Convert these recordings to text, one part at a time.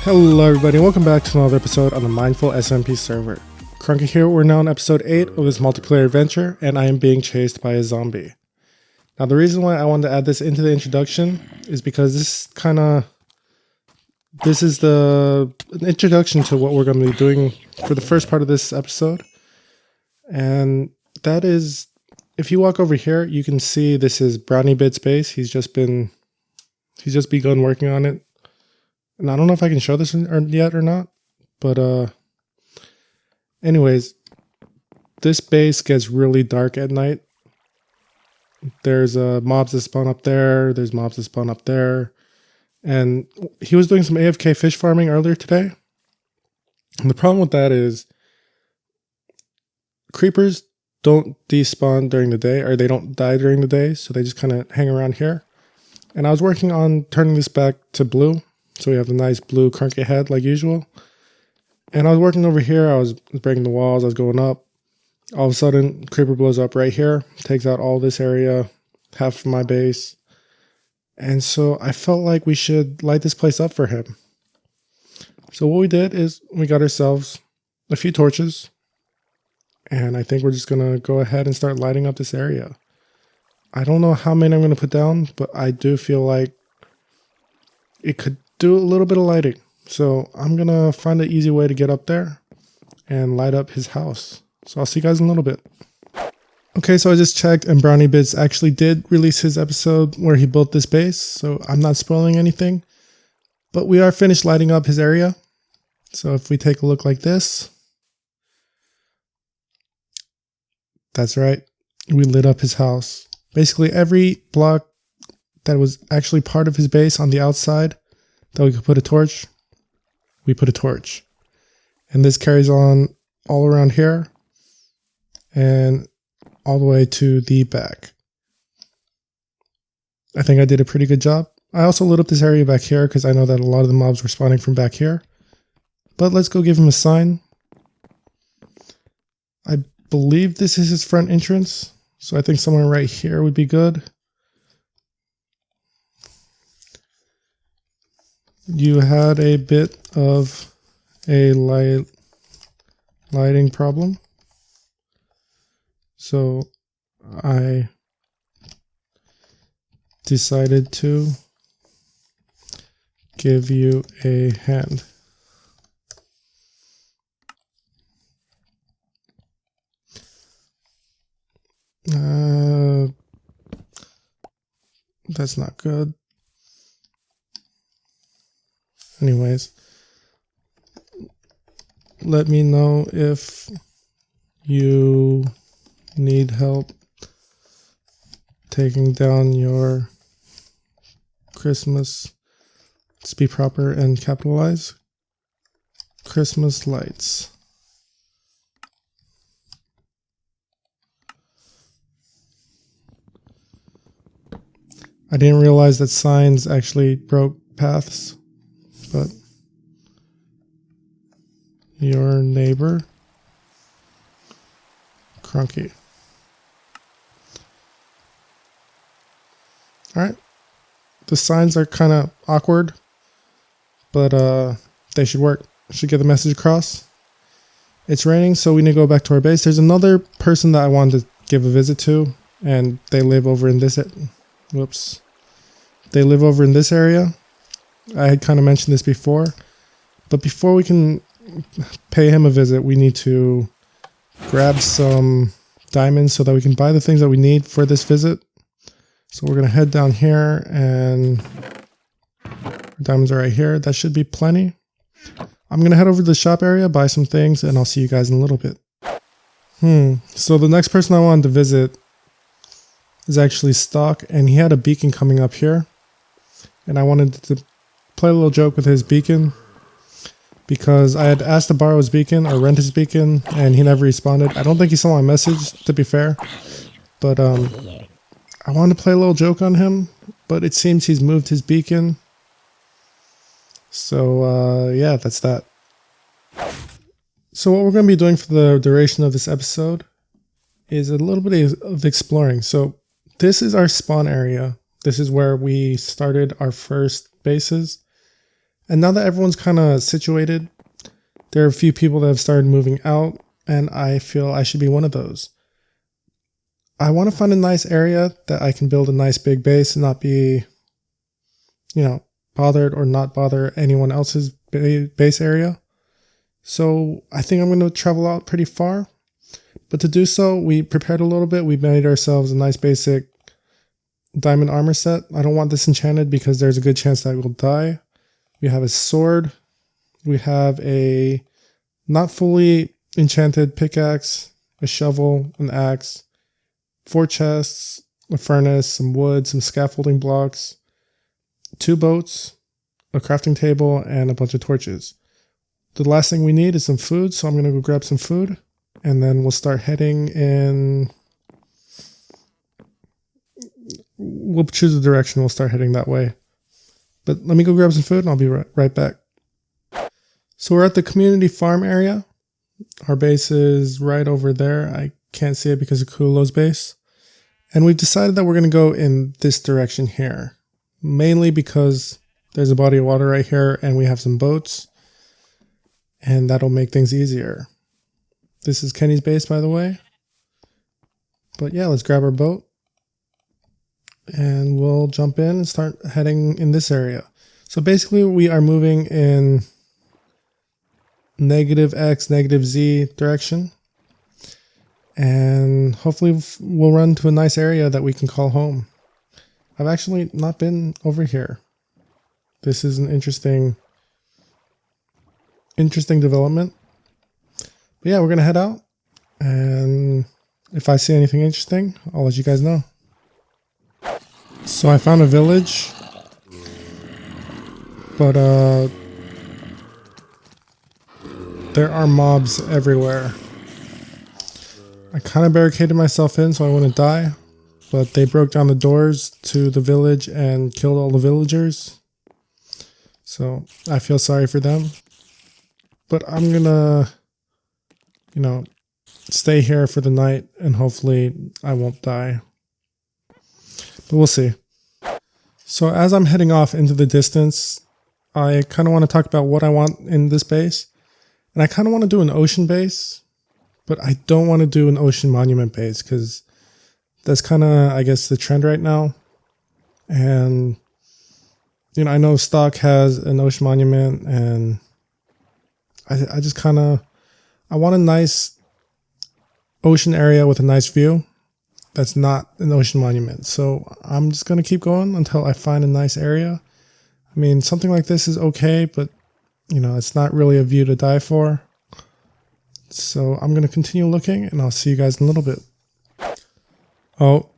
Hello everybody, welcome back to another episode on the Mindful SMP server. Kruncky here, we're now on episode 8 of this multiplayer adventure, and I am being chased by a zombie. Now the reason why I wanted to add this into the introduction is because this is an introduction to what we're going to be doing for the first part of this episode. And that is, if you walk over here, you can see this is BrownieBits base. He's just begun working on it. And I don't know if I can show this yet or not, but anyways, this base gets really dark at night. There's mobs that spawn up there, there's mobs that spawn up there, and he was doing some AFK fish farming earlier today. And the problem with that is creepers don't despawn during the day, or they don't die during the day, so they just kind of hang around here. And I was working on turning this back to blue. So we have a nice blue Kruncky head like usual. And I was working over here. I was breaking the walls. I was going up. All of a sudden, creeper blows up right here. Takes out all this area. Half of my base. And so I felt like we should light this place up for him. So what we did is we got ourselves a few torches. And I think we're just going to go ahead and start lighting up this area. I don't know how many I'm going to put down, but I do feel like it could do a little bit of lighting. So I'm going to find an easy way to get up there and light up his house. So I'll see you guys in a little bit. Okay, so I just checked and BrownieBits actually did release his episode where he built this base. So I'm not spoiling anything. But we are finished lighting up his area. So if we take a look like this. That's right. We lit up his house. Basically every block that was actually part of his base on the outside that we could put a torch, we put a torch. And this carries on all around here and all the way to the back. I think I did a pretty good job. I also lit up this area back here because I know that a lot of the mobs were spawning from back here. But let's go give him a sign. I believe this is his front entrance, so I think somewhere right here would be good. You had a bit of a lighting problem, so I decided to give you a hand. That's not good. Anyways, let me know if you need help taking down your Christmas, let's be proper and capitalize, Christmas lights. I didn't realize that signs actually broke paths. But your neighbor, Kruncky. Alright. The signs are kind of awkward, but they should work. Should get the message across. It's raining, so we need to go back to our base. There's another person that I wanted to give a visit to, and they live over in this. Whoops. They live over in this area. I had kind of mentioned this before, but before we can pay him a visit, we need to grab some diamonds so that we can buy the things that we need for this visit. So we're going to head down here, and diamonds are right here. That should be plenty. I'm going to head over to the shop area, buy some things, and I'll see you guys in a little bit. So the next person I wanted to visit is actually Stalk, and he had a beacon coming up here, and I wanted to play a little joke with his beacon because I had asked to borrow his beacon or rent his beacon and he never responded. I don't think he saw my message, to be fair, but I wanted to play a little joke on him, but it seems he's moved his beacon. So yeah, that's that. So what we're going to be doing for the duration of this episode is a little bit of exploring. So this is our spawn area. This is where we started our first bases. And now that everyone's kind of situated, there are a few people that have started moving out, and I feel I should be one of those. I want to find a nice area that I can build a nice big base and not be, bothered or not bother anyone else's base area. So I think I'm going to travel out pretty far. But to do so, we prepared a little bit. We made ourselves a nice basic diamond armor set. I don't want this enchanted because there's a good chance that I will die. We have a sword. We have a not fully enchanted pickaxe, a shovel, an axe, 4 chests, a furnace, some wood, some scaffolding blocks, 2 boats, a crafting table, and a bunch of torches. The last thing we need is some food, so I'm going to go grab some food, and then we'll start heading in. We'll choose a direction, we'll start heading that way. But let me go grab some food, and I'll be right back. So we're at the community farm area. Our base is right over there. I can't see it because of Kahoolo's base. And we've decided that we're going to go in this direction here. Mainly because there's a body of water right here and we have some boats. And that'll make things easier. This is Kenny's base, by the way. But yeah, let's grab our boat. And we'll jump in and start heading in this area. So basically we are moving in -X, -Z direction. And hopefully we'll run to a nice area that we can call home. I've actually not been over here. This is an interesting development. But yeah, we're going to head out. And if I see anything interesting, I'll let you guys know. So I found a village. But there are mobs everywhere. I kind of barricaded myself in so I wouldn't die, but they broke down the doors to the village and killed all the villagers. So I feel sorry for them. But I'm gonna, stay here for the night and hopefully I won't die. But we'll see. So as I'm heading off into the distance, I kind of want to talk about what I want in this base. And I kind of want to do an ocean base, but I don't want to do an ocean monument base because that's kind of, I guess, the trend right now. And, I know Stalk has an ocean monument and I just kind of, I want a nice ocean area with a nice view that's not an ocean monument. So I'm just going to keep going until I find a nice area. I mean, something like this is okay, but it's not really a view to die for. So I'm going to continue looking and I'll see you guys in a little bit. Oh,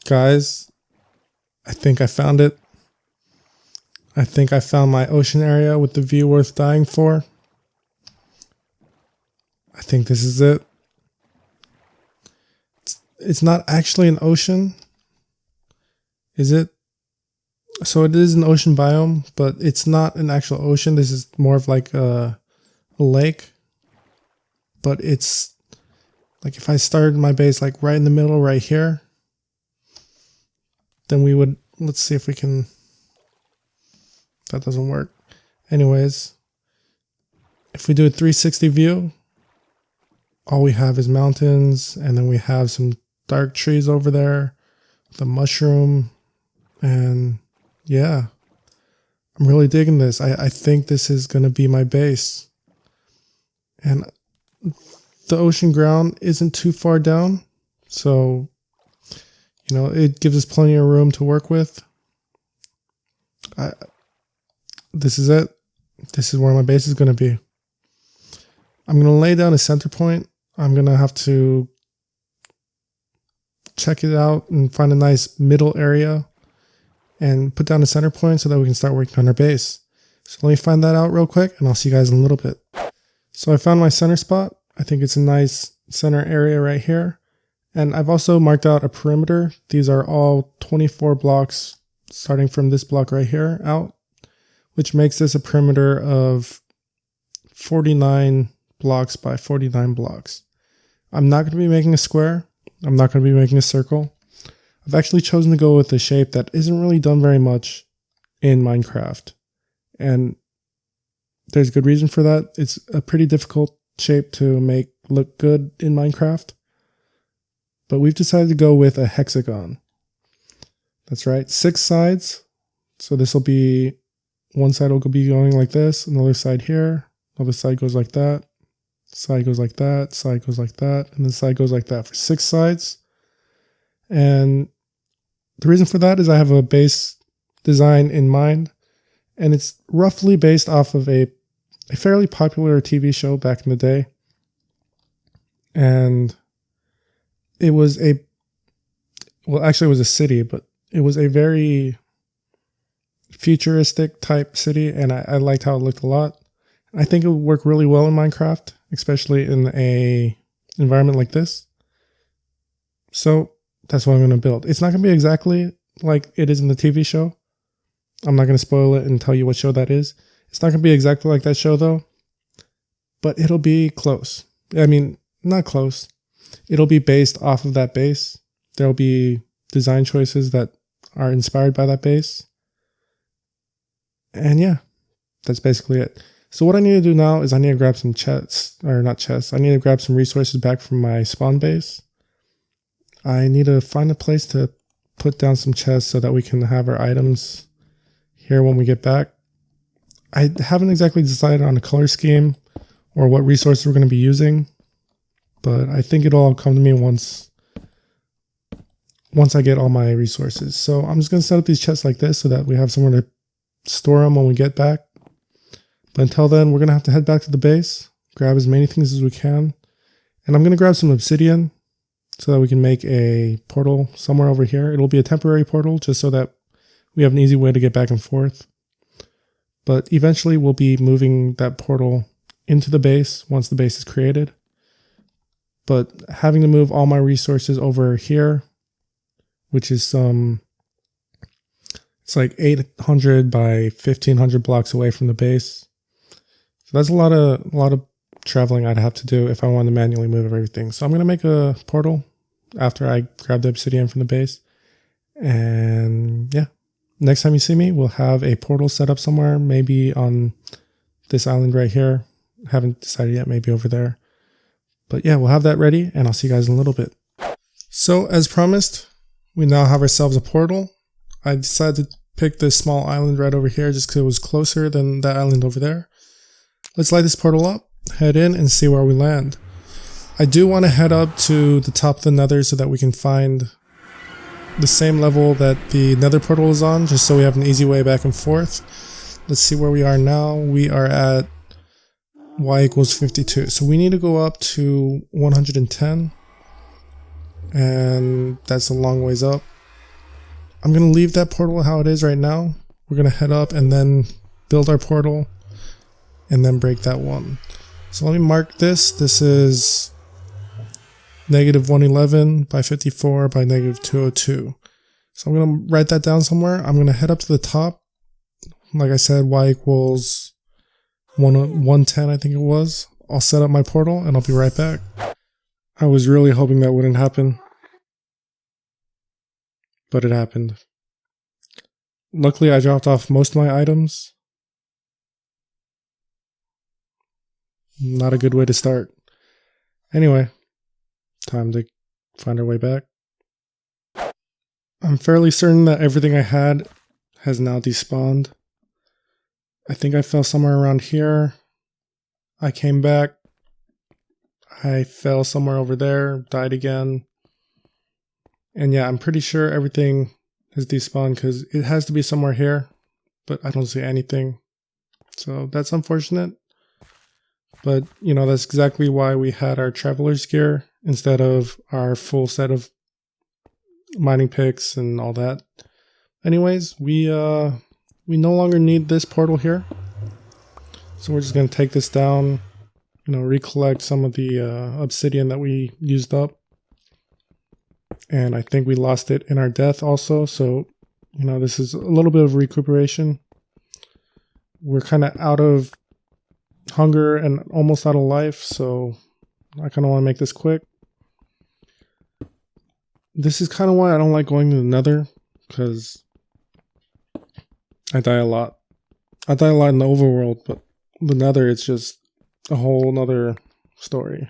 guys, I think I found it. I think I found my ocean area with the view worth dying for. I think this is it. It's not actually an ocean, is it? So it is an ocean biome, but it's not an actual ocean. This is more of like a lake. But it's like if I started my base like right in the middle right here, then we would, let's see if we can, that doesn't work. Anyways, if we do a 360 view, all we have is mountains and then we have some dark trees over there, the mushroom, and yeah, I'm really digging this. I think this is going to be my base. And the ocean ground isn't too far down, so, it gives us plenty of room to work with. This is it. This is where my base is going to be. I'm going to lay down a center point. I'm going to have to check it out and find a nice middle area and put down a center point so that we can start working on our base. So let me find that out real quick and I'll see you guys in a little bit. So I found my center spot. I think it's a nice center area right here. And I've also marked out a perimeter. These are all 24 blocks starting from this block right here out, which makes this a perimeter of 49 blocks by 49 blocks. I'm not going to be making a square. I'm not going to be making a circle. I've actually chosen to go with a shape that isn't really done very much in Minecraft. And There's good reason for that. It's a pretty difficult shape to make look good in Minecraft. But we've decided to go with a hexagon. That's right, 6 sides. So this will be, one side will be going like this, another side here, another side goes like that, side goes like that, side goes like that, and then side goes like that for 6 sides. And the reason for that is I have a base design in mind, and it's roughly based off of a fairly popular TV show back in the day. And it was a, well, actually it was a city, but it was a very futuristic type city, and I liked how it looked a lot. I think it would work really well in Minecraft, especially in a environment like this. So that's what I'm going to build. It's not going to be exactly like it is in the TV show. I'm not going to spoil it and tell you what show that is. It's not going to be exactly like that show though, but it'll be close. I mean, not close. It'll be based off of that base. There'll be design choices that are inspired by that base. And yeah, that's basically it. So what I need to do now is I need to grab some chests, or not chests. I need to grab some resources back from my spawn base. I need to find a place to put down some chests so that we can have our items here when we get back. I haven't exactly decided on a color scheme or what resources we're going to be using, but I think it'll all come to me once I get all my resources. So I'm just going to set up these chests like this so that we have somewhere to store them when we get back. But until then, we're going to have to head back to the base, grab as many things as we can. And I'm going to grab some obsidian so that we can make a portal somewhere over here. It'll be a temporary portal just so that we have an easy way to get back and forth. But eventually we'll be moving that portal into the base once the base is created. But having to move all my resources over here, which is it's like 800 by 1500 blocks away from the base. So that's a lot of traveling I'd have to do if I wanted to manually move everything. So I'm going to make a portal after I grab the obsidian from the base. And yeah, next time you see me, we'll have a portal set up somewhere, maybe on this island right here. Haven't decided yet, maybe over there. But yeah, we'll have that ready, and I'll see you guys in a little bit. So as promised, we now have ourselves a portal. I decided to pick this small island right over here just because it was closer than that island over there. Let's light this portal up, head in, and see where we land. I do want to head up to the top of the nether so that we can find the same level that the nether portal is on, just so we have an easy way back and forth. Let's see where we are now. We are at y equals 52. So we need to go up to 110. And that's a long ways up. I'm going to leave that portal how it is right now. We're going to head up and then build our portal and then break that one. So let me mark this. This is negative 111 by 54 by negative 202. So I'm going to write that down somewhere. I'm going to head up to the top. Like I said, y equals 110, I think it was. I'll set up my portal and I'll be right back. I was really hoping that wouldn't happen, but it happened. Luckily, I dropped off most of my items. Not a good way to start. Anyway, time to find our way back. I'm fairly certain that everything I had has now despawned. I think I fell somewhere around here. I came back. I fell somewhere over there, died again. And yeah, I'm pretty sure everything has despawned because it has to be somewhere here, but I don't see anything. So that's unfortunate. But, you know, that's exactly why we had our traveler's gear instead of our full set of mining picks and all that. Anyways, we no longer need this portal here. So we're just going to take this down, you know, recollect some of the obsidian that we used up. And I think we lost it in our death also. So, you know, this is a little bit of recuperation. We're kind of out of hunger and almost out of life. So I kind of want to make this quick. This is kind of why I don't like going to the nether, because I die a lot. I die a lot in the overworld, but the nether, it's just a whole nother story.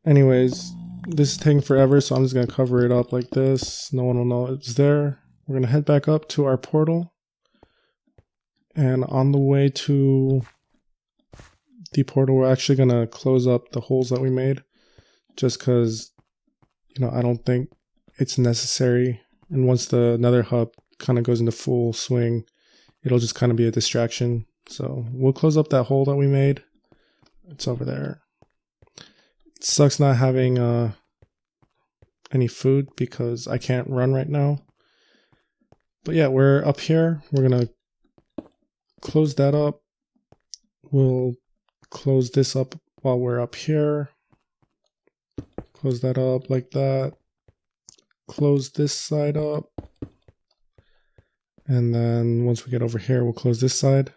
Anyways, this is taking forever, so I'm just going to cover it up like this. No one will know it's there. We're going to head back up to our portal. And on the way to the portal, we're actually going to close up the holes that we made. Just because, you know, I don't think it's necessary. And once the nether hub kind of goes into full swing, it'll just kind of be a distraction. So we'll close up that hole that we made. It's over there. It sucks not having any food because I can't run right now. But yeah, we're up here. We're going to close that up. We'll close this up while we're up here. Close that up like that. Close this side up. And then once we get over here, we'll close this side.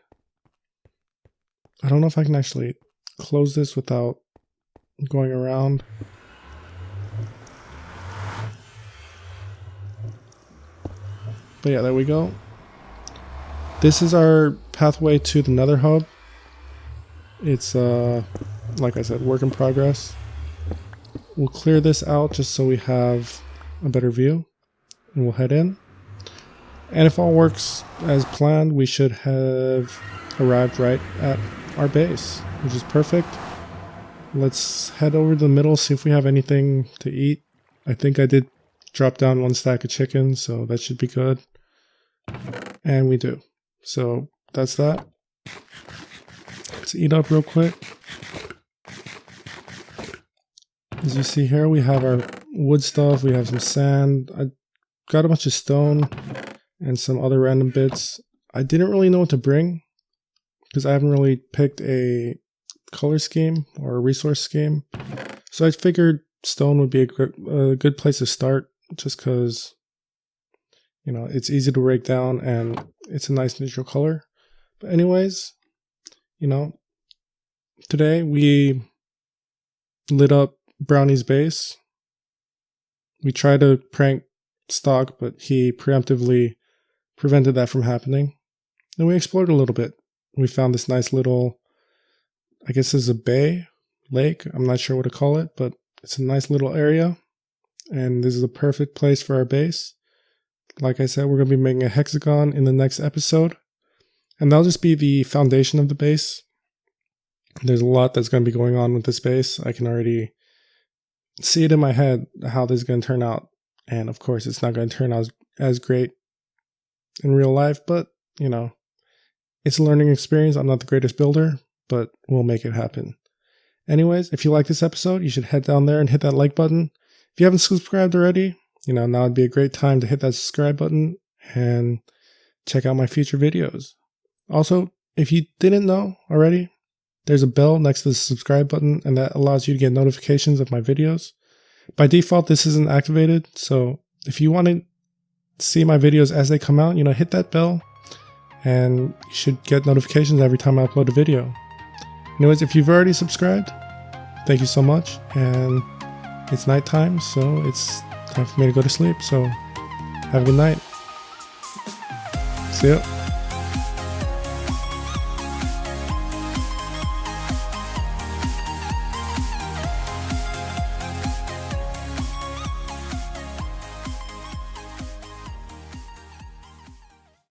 I don't know if I can actually close this without going around. But yeah, there we go. This is our pathway to the nether hub. It's, like I said, work in progress. We'll clear this out just so we have a better view. And we'll head in. And if all works as planned, we should have arrived right at our base, which is perfect. Let's head over to the middle, see if we have anything to eat. I think I did drop down 1 stack of chicken, so that should be good. And we do. So that's that. Let's eat up real quick. As you see here, we have our wood stuff, we have some sand. I got a bunch of stone and some other random bits. I didn't really know what to bring because I haven't really picked a color scheme or a resource scheme. So I figured stone would be a good place to start just because, you know, it's easy to break down and it's a nice neutral color. But anyways, you know, today we lit up Brownie's base. We tried to prank Stalk, but he preemptively prevented that from happening. And we explored a little bit. We found this nice little, I guess this is a bay, lake. I'm not sure what to call it, but it's a nice little area. And this is a perfect place for our base. Like I said, we're going to be making a hexagon in the next episode. And that'll just be the foundation of the base. There's a lot that's going to be going on with this base. I can already see it in my head how this is going to turn out. And of course, it's not going to turn out as great in real life, but you know, it's a learning experience. I'm not the greatest builder, but we'll make it happen. Anyways, if you like this episode, you should head down there and hit that like button. If you haven't subscribed already, you know, now would be a great time to hit that subscribe button and check out my future videos. Also, if you didn't know already, there's a bell next to the subscribe button, and that allows you to get notifications of my videos. By default, this isn't activated, so if you want to see my videos as they come out, you know, hit that bell, and you should get notifications every time I upload a video. Anyways, if you've already subscribed, thank you so much, and it's nighttime, so it's time for me to go to sleep, so have a good night. See ya.